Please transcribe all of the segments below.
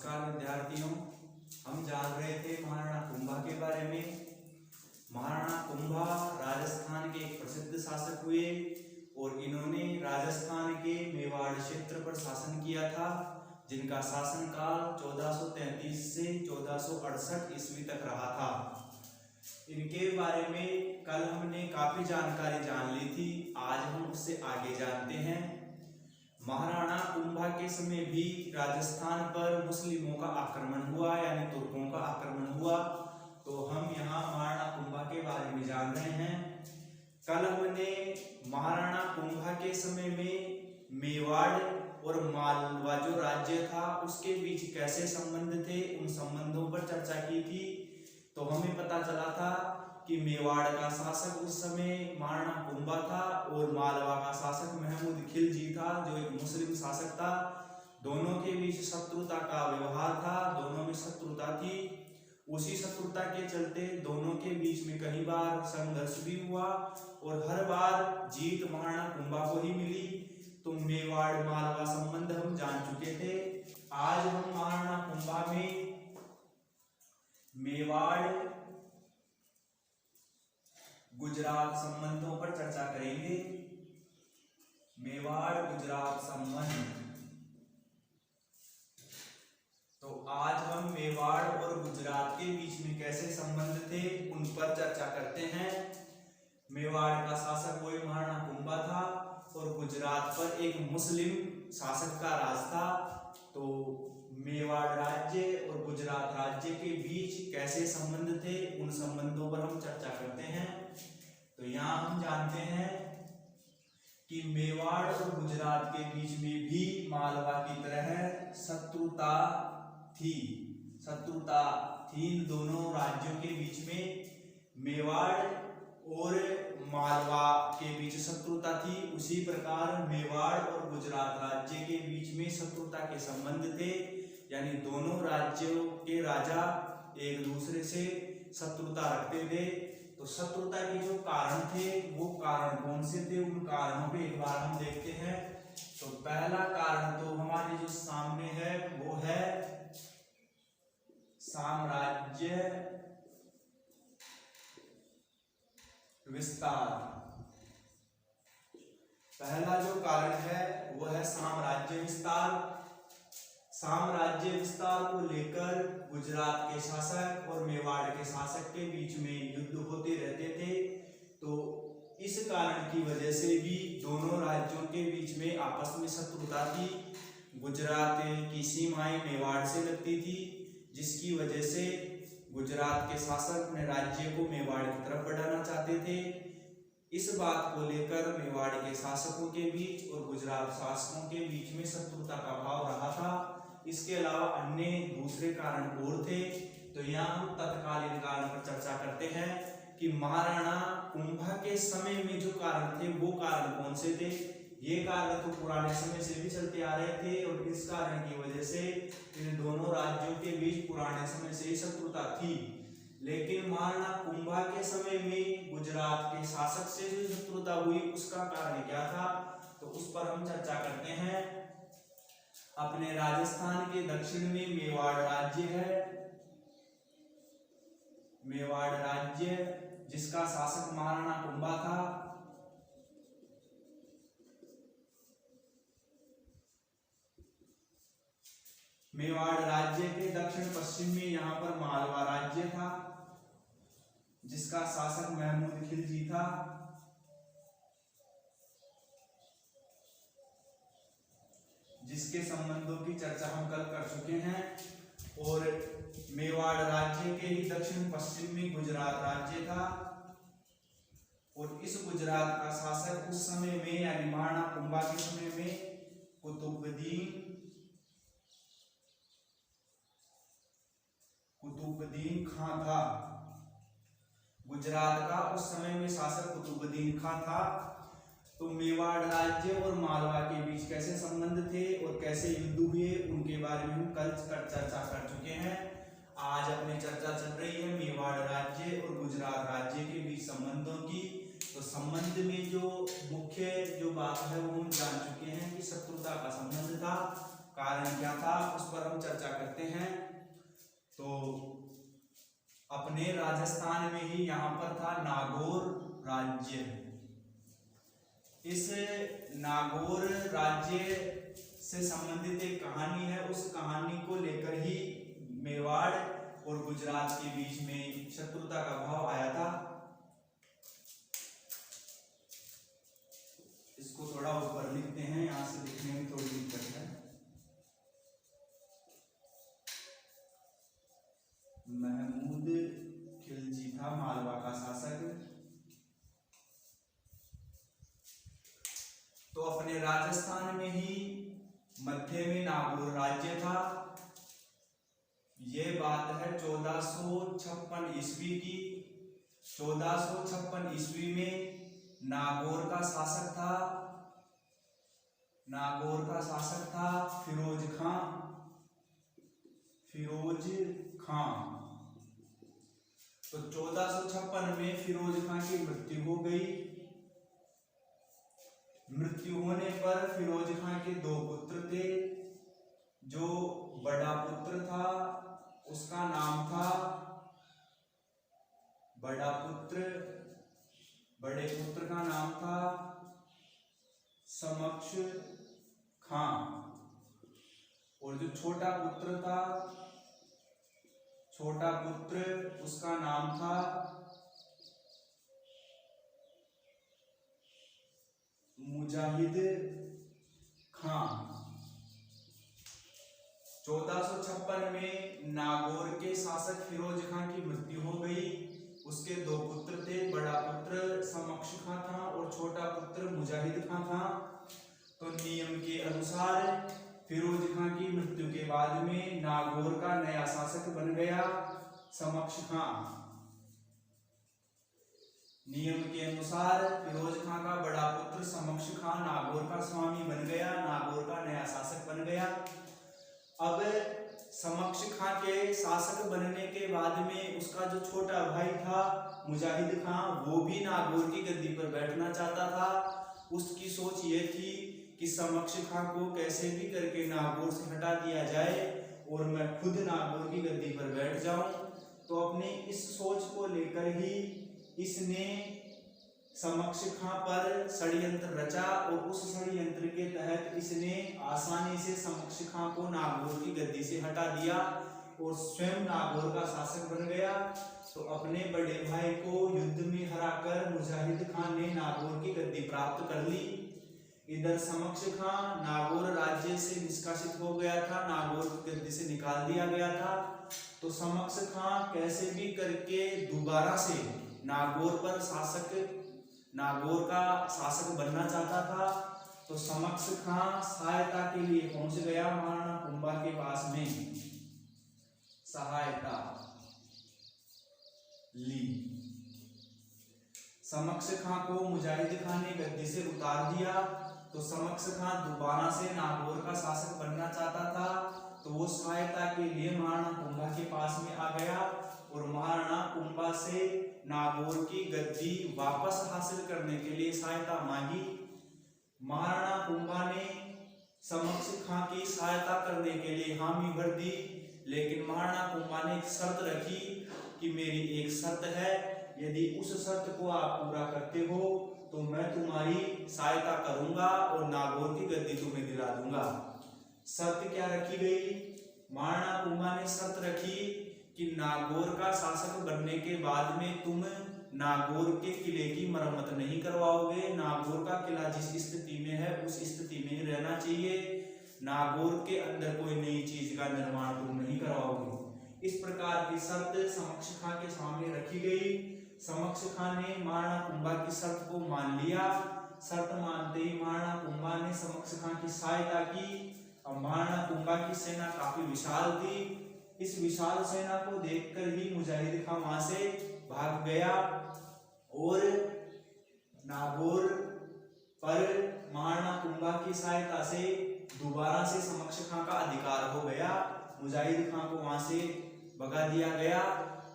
नमस्कार विद्यार्थियों, हम जान रहे थे महाराणा कुंभा के बारे में। महाराणा कुंभा राजस्थान के एक प्रसिद्ध शासक हुए और इन्होंने राजस्थान के मेवाड़ क्षेत्र पर शासन किया था, जिनका शासनकाल 1433 से 1468 ईस्वी तक रहा था। इनके बारे में कल हमने काफी जानकारी जान ली थी, आज हम उससे आगे जानते हैं। महाराणा कुंभा के समय भी राजस्थान पर मुस्लिमों का आक्रमण हुआ, यानी तुर्कों का आक्रमण हुआ। तो हम यहाँ महाराणा कुंभा के बारे में जान रहे हैं। कल हमने महाराणा कुंभा के समय में मेवाड़ और मालवा जो राज्य था उसके बीच कैसे संबंध थे, उन संबंधों पर चर्चा की थी। तो हमें पता चला था कि मेवाड़ का शासक उस समय महाराणा कुंभा था और मालवा का शासक महमूद खिलजी था, जो एक मुस्लिम शासक था। दोनों के बीच शत्रुता का व्यवहार था, दोनों में शत्रुता थी। उसी शत्रुता के चलते दोनों के बीच में कई बार संघर्ष भी हुआ और हर बार जीत महाराणा कुंभा को ही मिली। तो मेवाड़ मालवा संबंध हम जान चुके थे। आज हम महाराणा कुंभा में मेवाड़ गुजरात संबंधों पर चर्चा करेंगे। मेवाड़ गुजरात संबंध। तो आज हम मेवाड़ और गुजरात के बीच में कैसे संबंध थे उन पर चर्चा करते हैं। मेवाड़ का शासक वही महाराणा कुंभा था और गुजरात पर एक मुस्लिम शासक का राज था। तो मेवाड़ राज्य और गुजरात राज्य के बीच कैसे संबंध थे, उन संबंधों पर हम चर्चा करते हैं। तो यहाँ हम जानते हैं कि मेवाड़ और गुजरात के बीच में भी मालवा की तरह शत्रुता थी इन दोनों राज्यों के बीच में मेवाड़ और मालवा के बीच शत्रुता थी। उसी प्रकार मेवाड़ और गुजरात राज्य के बीच में शत्रुता के संबंध थे, यानी दोनों राज्यों के राजा एक दूसरे से शत्रुता रखते थे। तो शत्रुता के जो कारण थे वो कारण कौन से थे, उन कारणों पे एक बार हम देखते हैं। तो पहला कारण तो हमारे जो सामने है वो है साम्राज्य विस्तार। पहला जो कारण है वो है साम्राज्य विस्तार। साम्राज्य विस्तार को लेकर गुजरात के शासक और मेवाड़ के शासक के बीच में युद्ध होते रहते थे। तो इस कारण की वजह से भी दोनों राज्यों के बीच में आपस में शत्रुता थी। गुजरात की सीमाएं मेवाड़ से लगती थी, जिसकी वजह से गुजरात के शासक अपने राज्य को मेवाड़ की तरफ बढ़ाना चाहते थे। इस बात को लेकर मेवाड़ के शासकों के बीच और गुजरात शासकों के बीच में शत्रुता का भाव रहा था। इसके अलावा अन्य दूसरे कारण और थे। तो यहाँ हम तत्कालीन कारण पर चर्चा करते हैं कि महाराणा कुंभा के समय में जो कारण थे वो कारण कौन से थे। ये कारण तो पुराने समय से भी चलते आ रहे थे और इस कारण की वजह से इन दोनों राज्यों के बीच पुराने समय से ही शत्रुता थी। लेकिन महाराणा कुंभा के समय में गुजरात के शासक से जो शत्रुता हुई उसका कारण क्या था, तो उस पर हम चर्चा करते हैं। अपने राजस्थान के दक्षिण में मेवाड़ राज्य है, मेवाड़ राज्य जिसका शासक महाराणा कुंभा था। मेवाड़ राज्य के दक्षिण पश्चिम में यहाँ पर मालवा राज्य था, जिसका शासक महमूद खिलजी था। जिसके संबंधों की चर्चा हम कल कर चुके हैं। और मेवाड़ राज्य के ही दक्षिण पश्चिम में गुजरात राज्य था और इस गुजरात का शासक उस समय में, यानी महाराणा कुंभा के समय में कुतुबुद्दीन खां था। गुजरात का उस समय में शासक कुतुबुद्दीन खां था। तो मेवाड़ राज्य और मालवा के बीच कैसे संबंध थे और कैसे युद्ध हुए उनके बारे में हम कल चर्चा कर चुके हैं। आज अपनी चर्चा चल रही है मेवाड़ राज्य और गुजरात राज्य के बीच संबंधों की। तो संबंध में जो मुख्य जो बात है वो हम जान चुके हैं कि शत्रुता का संबंध था। कारण क्या था उस पर हम चर्चा करते हैं। तो अपने राजस्थान में ही यहाँ पर था नागौर राज्य। इस नागौर राज्य से संबंधित एक कहानी है, उस कहानी को लेकर ही मेवाड़ और गुजरात के बीच में शत्रुता का भाव आया था। इसको थोड़ा ऊपर लिखते हैं, यहां से लिखने में थोड़ी दिक्कत है। महमूद खिलजी था मालवा का शासक। तो अपने राजस्थान में ही मध्य में नागौर राज्य था। ये बात है 1456 ईस्वी की। 1456 ईस्वी में नागौर का शासक था फिरोज खां। तो 1456 में फिरोज खां की मृत्यु हो गई। मृत्यु होने पर फिरोज खां के दो पुत्र थे। जो बड़ा पुत्र था उसका नाम था बड़े पुत्र का नाम था समक्ष खां, और जो छोटा पुत्र उसका नाम था मुजाहिद खां। 1456 में नागौर के शासक फिरोज खां की मृत्यु हो गई। उसके दो पुत्र थे, बड़ा पुत्र समक्ष खां था और छोटा पुत्र मुजाहिद खां था। तो नियम के अनुसार फिरोज खां की मृत्यु के बाद में नागौर का नया शासक बन गया समक्ष खां। नियम के अनुसार फिरोज खां का बड़ा पुत्र समक्ष खां नागौर का स्वामी बन गया, नागौर का नया शासक बन गया। अब समक्ष खां के शासक बनने के बाद में उसका जो छोटा भाई था मुजाहिद खां, वो भी नागौर की गद्दी पर बैठना चाहता था। उसकी सोच ये थी कि समक्ष खां को कैसे भी करके नागौर से हटा दिया जाए और मैं खुद नागौर की गद्दी पर बैठ जाऊं। तो अपनी इस सोच को लेकर ही इसने समक्ष खां पर षड्यंत्र रचा और उस षड्यंत्र के तहत इसने आसानी से समक्ष खां को नागौर की गद्दी से हटा दिया और स्वयं नागौर का शासक बन गया। तो अपने बड़े भाई को युद्ध में हराकर मुजाहिद खां ने नागौर की गद्दी प्राप्त कर ली। इधर समक्ष खां नागौर राज्य से निष्कासित हो गया था, नागौर की गद्दी से निकाल दिया गया था। तो समक्ष खां कैसे भी करके दोबारा से नागौर का शासक बनना चाहता था। तो समक्ष खां सहायता के लिए पहुंच गया महाराणा कुंभा के पास में, सहायता ली। समक्ष खां को मुजाहिद खां ने गद्दी से उतार दिया। तो समक्ष खां दोबारा से नागौर का शासक बनना चाहता था। तो वो सहायता के लिए महाराणा कुंभा के पास में आ गया और महाराणा कुंभा से नागौर की गद्दी वापस हासिल करने के लिए सहायता मांगी। महाराणा कुंभा ने समक्ष खां की सहायता करने के लिए हामी भर दी, लेकिन महाराणा कुंभा ने एक शर्त रखी कि मेरी एक शर्त है, यदि उस शर्त को आप पूरा करते हो तो मैं तुम्हारी सहायता करूंगा और नागौर की गद्दी तुम्हें दिला दूंगा। शर्त क्या रखी गई? महाराणा कुंभा ने शर्त रखी कि नागौर का शासक बनने के बाद में तुम नागौर के किले की मरम्मत नहीं करवाओगे। नागौर का किला जिस स्थिति में है उस स्थिति में ही रहना चाहिए। नागौर के अंदर कोई नई चीज का निर्माण तुम नहीं करवाओगे। इस प्रकार की शर्त समक्ष खां के सामने रखी गई। समक्ष खां ने महाराणा कुंभा की शर्त को मान लिया। शर्त मानते ही महाराणा कुंभा ने समक्ष खां की सहायता की। अब महाराणा कुंभा की सेना काफी विशाल थी। इस विशाल सेना को देखकर ही मुजाहिद खां वहां से भाग गया और नागौर पर महाराणा कुंभा की सहायता से दोबारा से समक्ष खां का अधिकार हो गया। मुजाहिद खां को वहां से भगा दिया गया,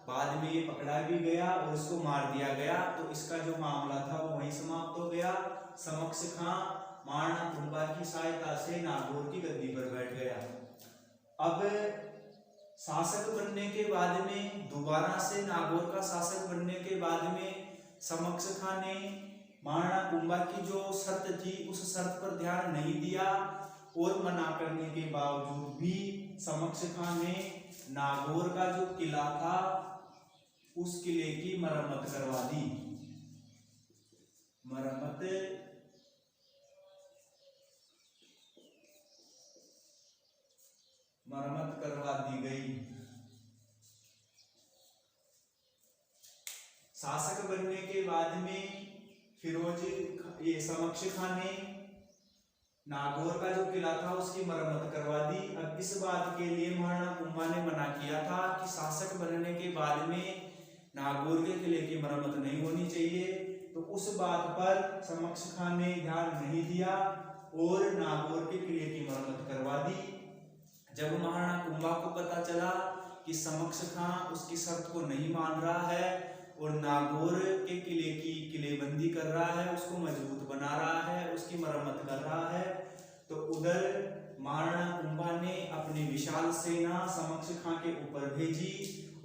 बाद में ये पकड़ा भी गया और उसको मार दिया गया। तो इसका जो मामला था वो वहीं समाप्त हो गया। समक्ष खां महाराणा कुंभा की सहायता से नागौर की गद्दी पर बैठ गया। अब शासक बनने के बाद में, दोबारा से नागौर का शासक बनने के बाद में समक्ष खां ने महाराणा कुंभा की जो शर्त थी उस शर्त पर ध्यान नहीं दिया और मना करने के बावजूद भी समक्ष खां ने नागौर का जो किला था उस किले की मरम्मत करवा दी। मरम्मत करवा दी गई। शासक बनने के बाद में ये समक्ष खां ने नागौर का जो किला था उसकी मरम्मत करवा दी। अब इस बात के लिए महाराणा कुंभा ने मना किया था कि शासक बनने के बाद में नागौर के किले की मरम्मत नहीं होनी चाहिए, तो उस बात पर समक्ष खां ने ध्यान नहीं दिया और नागौर के किले की मरम्मत करवा दी। जब महाराणा कुंभा को पता चला कि समक्ष खां उसकी शर्त को नहीं मान रहा है और नागौर के किले की किलेबंदी कर रहा है, उसको मजबूत बना रहा है, उसकी मरम्मत कर रहा है, तो उधर महाराणा कुंभा ने अपनी विशाल सेना समक्ष खां के ऊपर भेजी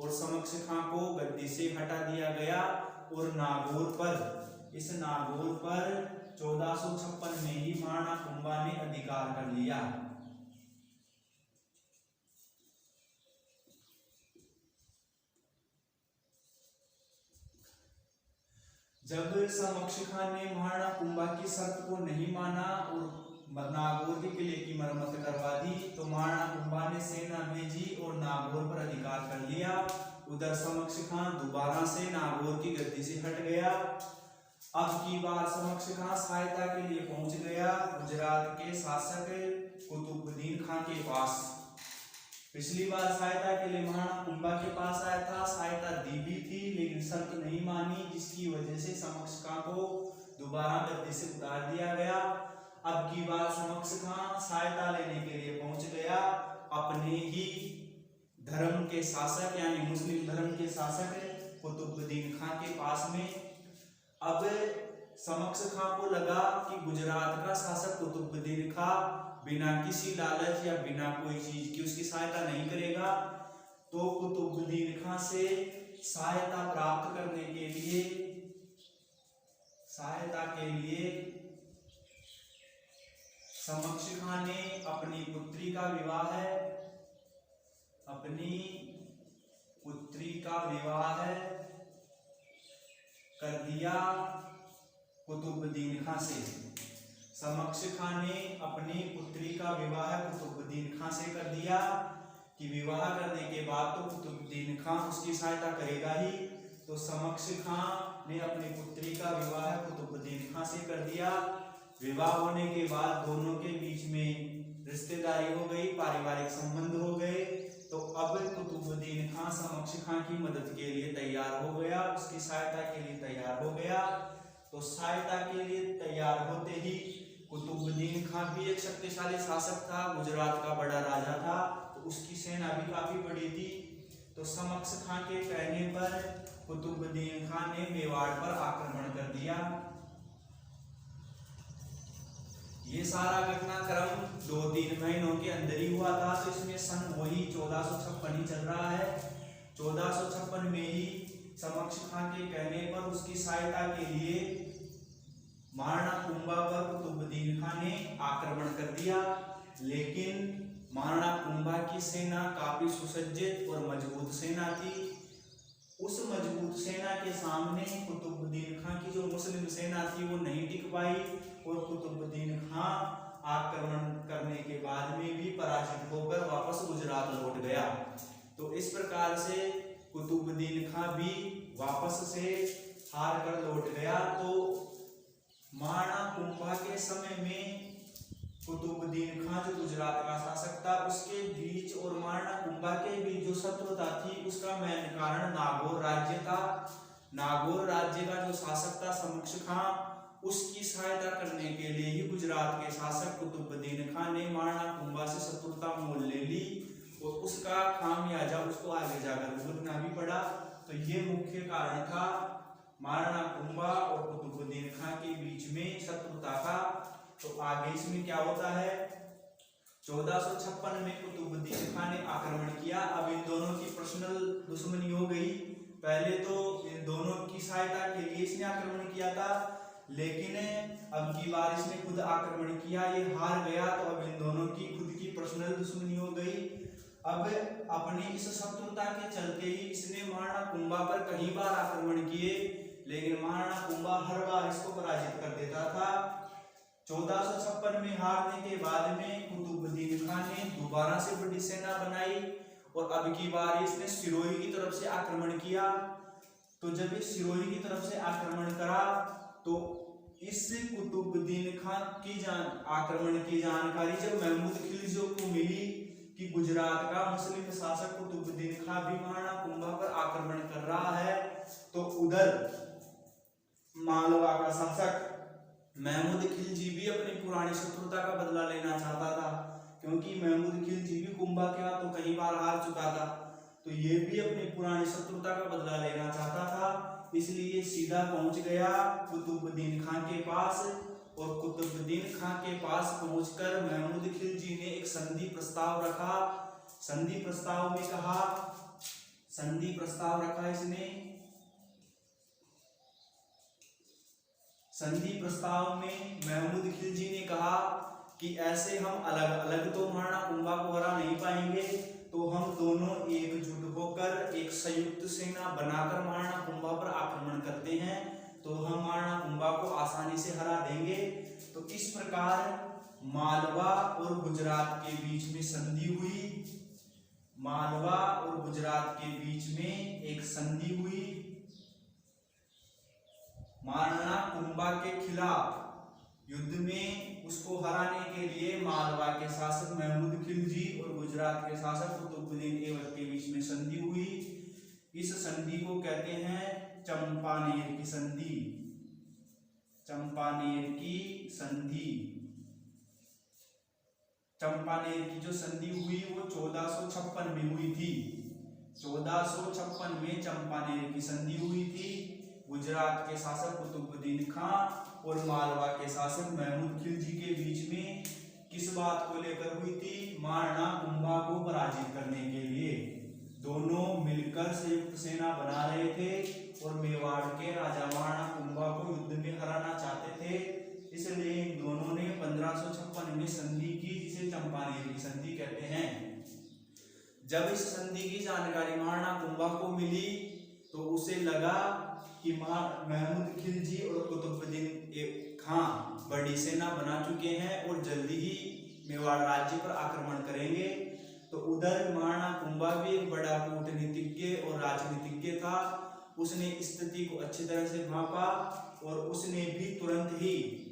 और समक्ष खां को गद्दी से हटा दिया गया और इस नागौर पर 1456 में ही महाराणा कुंभा ने अधिकार कर लिया। जब समक्ष खां ने महाराणा कुंभा की शर्त को नहीं माना और नागौर के किले की मरम्मत करवा दी, तो महाराणा कुंभा ने सेना भेजी और नागौर पर अधिकार कर लिया। उधर समक्ष खां दोबारा से नागौर की गद्दी से हट गया। अब की बार समक्ष खां सहायता के लिए पहुंच गया गुजरात के शासक कुतुबुद्दीन खां के पास। पिछली बार सहायता के लिए महाराणा कुंभा के पास आया था, सहायता दी भी थी लेकिन शर्त नहीं मानी, जिसकी वजह से समक्ष खां को दोबारा गद्दी से उतार दिया गया। अब की बार समक्ष खां सहायता लेने के लिए पहुंच गया अपने ही धर्म के शासक यानी मुस्लिम धर्म के शासक कुतुबुद्दीन खां के पास में। अब समक्ष खां को लगा कि गुजरात का शासक कुतुबुद्दीन खां बिना किसी लालच या बिना कोई चीज की उसकी सहायता नहीं करेगा, तो कुतुबुद्दीन खां से सहायता प्राप्त करने के लिए समक्ष खां ने अपनी पुत्री का विवाह कर दिया कुतुबुद्दीन खां से। समक्ष खां ने अपनी पुत्री का विवाह कुतुबुद्दीन खां से कर दिया कि विवाह करने के बाद तो कुतुबुद्दीन खां उसकी सहायता करेगा ही, तो समक्ष खां ने अपनी पुत्री का विवाह कुतुबुद्दीन खां से कर दिया। विवाह होने के बाद दोनों के बीच में रिश्तेदारी हो गई, पारिवारिक संबंध हो गए, तो अब कुतुबुद्दीन खां समक्ष खां की मदद के लिए तैयार हो गया, उसकी सहायता के लिए तैयार हो गया। तो सहायता के लिए तैयार होते ही कुतुबुद्दीन खां भी एक शक्तिशाली शासक था, गुजरात का बड़ा राजा था, तो उसकी सेना भी काफी बड़ी थी। तो समक्ष खां के कहने पर कुतुबुद्दीन खां ने मेवाड़ पर आक्रमण कर दिया। ये सारा घटनाक्रम 2-3 महीनों के अंदर ही हुआ था, तो इसमें सन वही 1456 ही चल रहा है। 1456 में ही समक्ष खां के कहने पर उसकी सहायता के लिए महाराणा कुंभा पर कुतुबुद्दीन खां ने आक्रमण कर दिया, लेकिन महाराणा कुंभा की सेना काफी सुसज्जित और मजबूत सेना थी। उस मजबूत सेना के सामने कुतुबुद्दीन खां की जो मुस्लिम सेना थी वो नहीं टिक पाई और कुतुबुद्दीन खां आक्रमण करने के बाद में भी पराजित होकर वापस गुजरात लौट गया। तो इस प्रकार से कुतुबुद्दीन खां भी वापस से हार कर लौट गया। तो महाराणा कुंभा के समय में कुतुबुद्दीन खां जो गुजरात का शासक था उसके बीच और महाराणा कुंभा के बीच जो शत्रुता थी उसका मेन कारण नागौर राज्य था। नागौर राज्य का जो शासक था समक्ष खां, उसकी सहायता करने के लिए ही गुजरात के शासक कुतुबुद्दीन खां ने महाराणा कुंभा से शत्रुता मोल ले ली और उसका खामियाजा उसको आगे जाकर भुगतना भी पड़ा। तो ये मुख्य कारण था महाराणा कुंभा और कुतुबुद्दीन खां के बीच में शत्रुता का। तो आगे इसमें क्या होता है, 1456 में कुतुबुद्दीन खां ने आक्रमण किया। अब इन दोनों दुश्मनी हो गई। पहले तो इन दोनों की सहायता के लिए इसने आक्रमण किया था, लेकिन अब की बार इसने खुद आक्रमण किया, ये हार गया, तो अब इन दोनों की खुद की पर्सनल दुश्मनी हो गई। अब अपनी इस शत्रुता के चलते ही इसने महाराणा कुंभा पर कई बार आक्रमण किए, लेकिन महाराणा कुंभा हर बार इसको पराजित कर देता था। 1456 में हारने के बाद में कुतुबुद्दीन खान ने दोबारा से बड़ी सेना बनाई और अब की बार इसने सिरोही की तरफ से आक्रमण किया। तो जब इस सिरोही की तरफ से आक्रमण करा तो इस कुतुबुद्दीन खान की आक्रमण की जानकारी जब महमूद खिलजी को मिली कि गुजरात का मुस्लिम शासक कुतुबुद्दीन खान भी महाराणा कुंभा पर आक्रमण कर रहा है, तो उधर मालवा का शासक महमूद खिलजी भी अपनी पुरानी शत्रुता का बदला लेना चाहता था, क्योंकि महमूद खिलजी भी कुंभा के हाथ तो कई बार हार चुका था, तो ये भी अपनी पुरानी शत्रुता का बदला लेना चाहता था। इसलिए सीधा पहुंच गया कुतुबुद्दीन खान के पास, और कुतुबुद्दीन खान के पास पहुंचकर महमूद खिलजी ने एक संधि प्रस्ताव रखा। संधि प्रस्ताव में कहा, संधि प्रस्ताव रखा इसने, संधि प्रस्ताव में महमूद खिलजी ने कहा कि ऐसे हम अलग अलग तो महाराणा कुंभा को हरा नहीं पाएंगे, तो हम दोनों एकजुट होकर एक संयुक्त सेना बनाकर महाराणा कुंभा पर आक्रमण करते हैं, तो हम महाराणा कुंभा को आसानी से हरा देंगे। तो इस प्रकार मालवा और गुजरात के बीच में संधि हुई, मालवा और गुजरात के बीच में एक संधि हुई। महाराणा कुंभा के खिलाफ युद्ध में उसको हराने के लिए मालवा के शासक महमूद खिलजी और गुजरात के शासक कुतुबुद्दीन ऐबक के बीच में संधि हुई। इस संधि को कहते हैं चंपानेर की संधि, चंपानेर की संधि। चंपानेर की जो संधि हुई वो 1456 में हुई थी, 1456 में चंपानेर की संधि हुई थी। गुजरात के शासक कुतुबुद्दीन खान और मालवा के शासक महमूद खिलजी के बीच में किस बात को लेकर हुई थी? महाराणा कुंभा को पराजित करने के लिए दोनों मिलकर संयुक्त सेना बना रहे थे और मेवाड़ के राजा महाराणा कुंभा को युद्ध में हराना चाहते थे। इसलिए इन दोनों ने 1556 में संधि की, जिसे चंपानेर की संधि कहते हैं। जब इस संधि की जानकारी महाराणा कुंभा को मिली तो उसे लगा कि महमूद खिलजी और कुतुबुद्दीन खान बड़ी सेना बना चुके हैं और जल्दी ही मेवाड़ राज्य पर आक्रमण करेंगे। तो उधर महाराणा कुंभा भी एक बड़ा कूटनीतिज्ञ और राजनीतिज्ञ था, उसने स्थिति को अच्छी तरह से भांपा और उसने भी तुरंत ही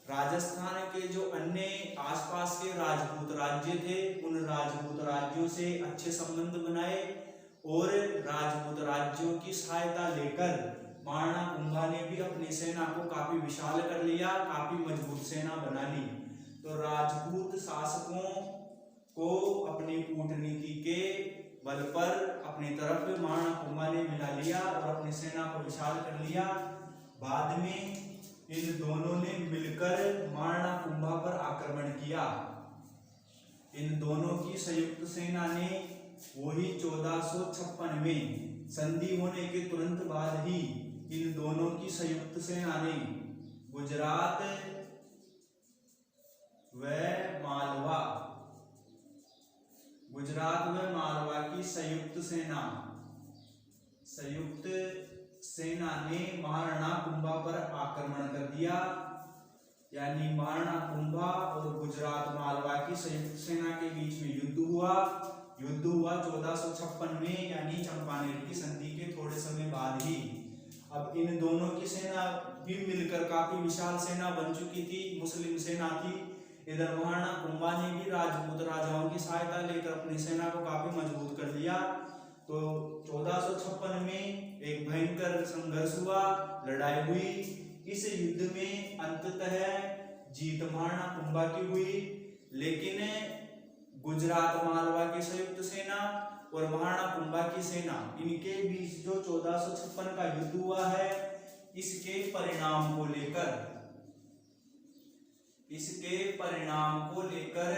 राजस्थान के जो अन्य आसपास के राजपूत राज्य थे उन राजपूत राज्यों से अच्छे संबंध बनाए और राजपूत राज्यों की सहायता लेकर महाराणा कुंभा ने भी अपनी सेना को काफी विशाल कर लिया, काफी मजबूत सेना बना ली। तो राजपूत शासकों को अपनी कूटनीति के बल पर अपनी तरफ महाराणा कुंभा ने मिला लिया और अपनी सेना को विशाल कर लिया। बाद में इन दोनों ने मिलकर महाराणा कुंभा पर आक्रमण किया। इन दोनों की संयुक्त सेना ने वही 1456 में संधि होने के तुरंत बाद ही इन दोनों की संयुक्त सेना ने गुजरात व मालवा, गुजरात व मालवा की संयुक्त सेना ने महाराणा कुंभा पर आक्रमण कर दिया। यानी महाराणा कुंभा और गुजरात मालवा की संयुक्त सेना के बीच में युद्ध हुआ 1456 में, यानी चंपानेर की संधि के थोड़े समय बाद ही। अब इन दोनों की सेना भी मिलकर काफी विशाल सेना बन चुकी थी, मुस्लिम सेना थी। इधर महाराणा कुंभा ने भी राजपूत राजाओं की सहायता लेकर अपनी सेना को काफी मजबूत कर लिया। तो 1456 में एक भयंकर संघर्ष हुआ, लड़ाई हुई। इस युद्ध में अंततः जीत महाराणा कुंभा की हुई, लेकिन गुजरात मालवा की संयुक्त सेना और महाराणा कुंभा की सेना, इनके बीच जो 1456 का युद्ध हुआ है, इसके परिणाम को लेकर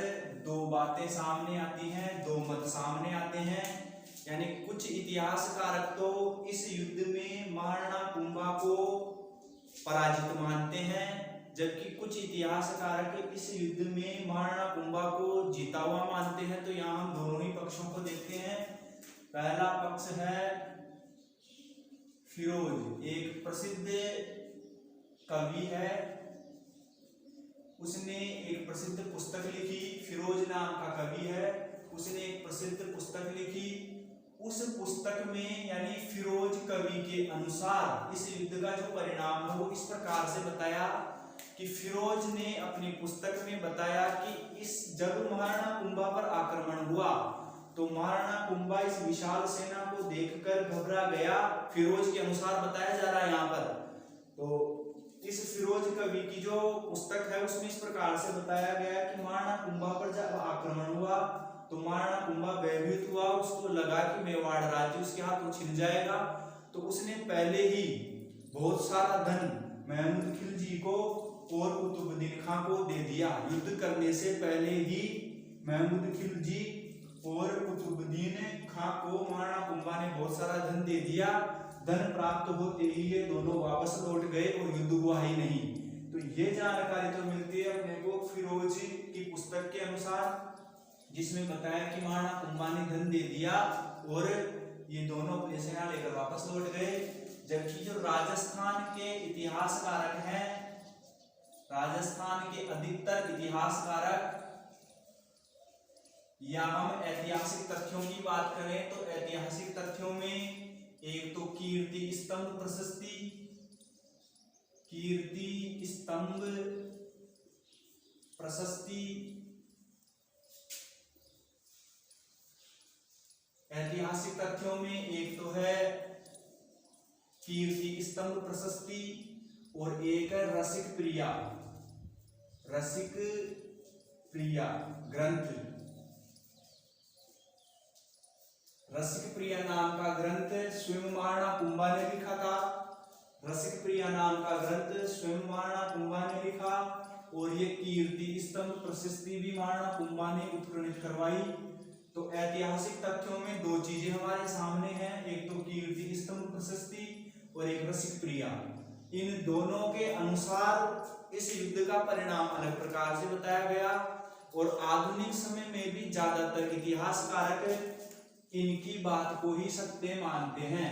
दो बातें सामने आती हैं, दो मत सामने आते हैं। यानी कुछ इतिहासकारक तो इस युद्ध में महाराणा कुंभा को पराजित मानते हैं, जबकि कुछ इतिहासकारक इस युद्ध में महाराणा कुंभा को जीता हुआ मानते हैं। तो यहाँ हम दोनों ही पक्षों को देखते हैं। पहला पक्ष है फिरोज, एक प्रसिद्ध कवि है, उसने एक प्रसिद्ध पुस्तक लिखी। फिरोज नाम का कवि है, उसने एक प्रसिद्ध पुस्तक लिखी। उस पुस्तक में यानी फिरोज कवि के अनुसार इस युद्ध का जो परिणाम है वो इस प्रकार से बताया कि फिरोज ने अपनी पुस्तक में बताया कि जब महाराणा कुंभा पर आक्रमण हुआ तो महाराणा कुंभा इस विशाल सेना को देखकर घबरा गया। फिरोज के अनुसार बताया जा रहा है यहाँ पर। तो इस फिरोज कवि की जो पुस्तक है उसमें इस प्रकार से बताया गया कि महाराणा कुंभा पर जब आक्रमण हुआ तो महाराणा कुंभा भयभीत हुआ, उसको लगा कि मेवाड़ राज्य उसके हाथों छिन जाएगा। तो उसने पहले ही बहुत सारा धन महमूद खिलजी को और कुतुबुद्दीन खां को दे दिया। युद्ध करने से पहले ही महमूद खिलजी और कुतुबुद्दीन खां को महाराणा कुंभा ने बहुत सारा धन दे दिया। धन प्राप्त होते ही ये दोनों वापस लौट गए और युद्ध हुआ ही नहीं। तो ये जानकारी तो मिलती है अपने को फिरोज की पुस्तक के अनुसार, जिसमें बताया कि महाराणा कुंभा ने धन दे दिया और ये दोनों अपनी सेना लेकर वापस लौट गए। जबकि जो राजस्थान के इतिहासकारक हैं, राजस्थान के अधिकतर इतिहासकारक, या हम ऐतिहासिक तथ्यों की बात करें तो ऐतिहासिक तथ्यों में एक तो कीर्ति स्तंभ प्रशस्ति, कीर्ति स्तंभ प्रशस्ति, ऐतिहासिक तथ्यों में एक तो है कीर्ति स्तंभ प्रशस्ति और एक है रसिक प्रिया, रसिक प्रिया ग्रंथ। रसिक प्रिया नाम का ग्रंथ स्वयं महाराणा कुंभा ने लिखा था। रसिक प्रिया नाम का ग्रंथ स्वयं महाराणा कुंभा ने लिखा और ये कीर्ति स्तंभ प्रशस्ति भी महाराणा कुंभा ने उत्प्रेरित करवाई। तो ऐतिहासिक तथ्यों में दो चीजें हमारे सामने हैं, एक तो कीर्ति स्तंभ प्रशस्ति और एक रसिक प्रिया। इन दोनों के अनुसार इस युद्ध का परिणाम अलग प्रकार से बताया गया और आधुनिक समय में भी ज्यादातर इतिहासकारक इनकी बात को ही सत्य मानते हैं।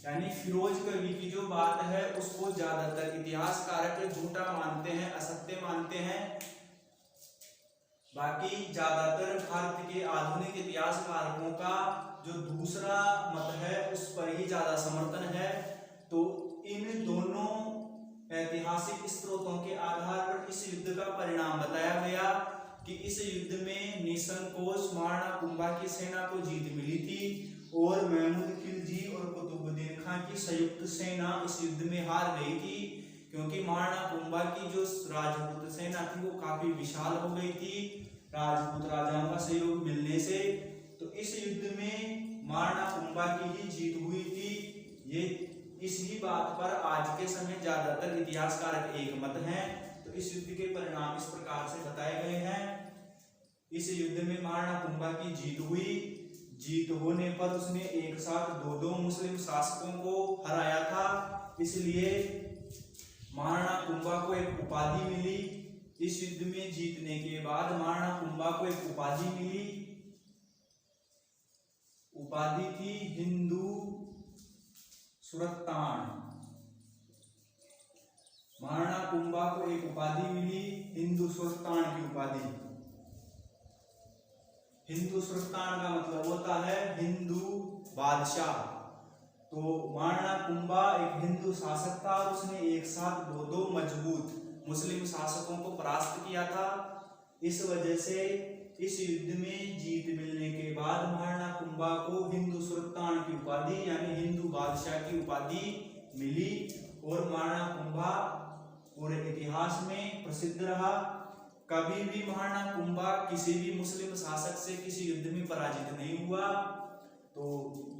यानी फिरोज कवि की जो बात है उसको ज्यादातर इतिहासकारक झूठा मानते हैं, असत्य मानते हैं। बाकी ज्यादातर भारत के आधुनिक इतिहासकारों का जो दूसरा मत है उस पर ही ज्यादा समर्थन है। तो इन दोनों ऐतिहासिक स्रोतों के आधार पर इस युद्ध का परिणाम बताया गया कि इस युद्ध में निसंकोच महाराणा कुंभा की सेना को जीत मिली थी और महमूद खिलजी और कुतुबुद्दीन खां की संयुक्त सेना इस युद्ध में हार गई थी, क्योंकि महाराणा कुंभा की जो राजपूत सेना थी वो काफी विशाल हो गई थी राजपूत राजाओं का सहयोग मिलने से। तो इस युद्ध में महाराणा कुंभा की ही जीत हुई थी। ये इसी बात पर आज के समय ज्यादातर इतिहासकार एक मत हैं। तो इस युद्ध के परिणाम इस प्रकार से बताए गए हैं। इस युद्ध में महाराणा कुंभा की जीत हुई। जीत होने पर उसने एक साथ दो मुस्लिम शासकों को हराया था, इसलिए महाराणा कुंभा को एक उपाधि मिली। इस युद्ध में जीतने के बाद महाराणा कुंभा को एक उपाधि मिली, उपाधि थी हिंदू सुरतान। महाराणा कुंभा को एक उपाधि मिली हिंदू सुल्तान की उपाधि। हिंदू सुल्तान का मतलब होता है हिंदू बादशाह। तो महाराणा कुंभा एक हिंदू शासक था और उसने एक साथ दो मजबूत मुस्लिम शासकों को परास्त किया था। इस वजह से इस युद्ध में जीत मिलने के बाद महाराणा कुंभा को हिंदू सुल्तान की उपाधि यानी हिंदू बादशाह की उपाधि मिली और महाराणा कुंभा पूरे इतिहास में प्रसिद्ध रहा। कभी भी महाराणा कुंभा किसी भी मुस्लिम शासक से किसी युद्ध में पराजित नहीं हुआ। तो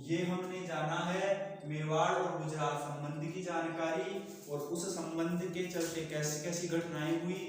ये हमने जाना है मेवाड़ और गुजरात संबंध की जानकारी और उस संबंध के चलते कैसी कैसी घटनाएं हुई।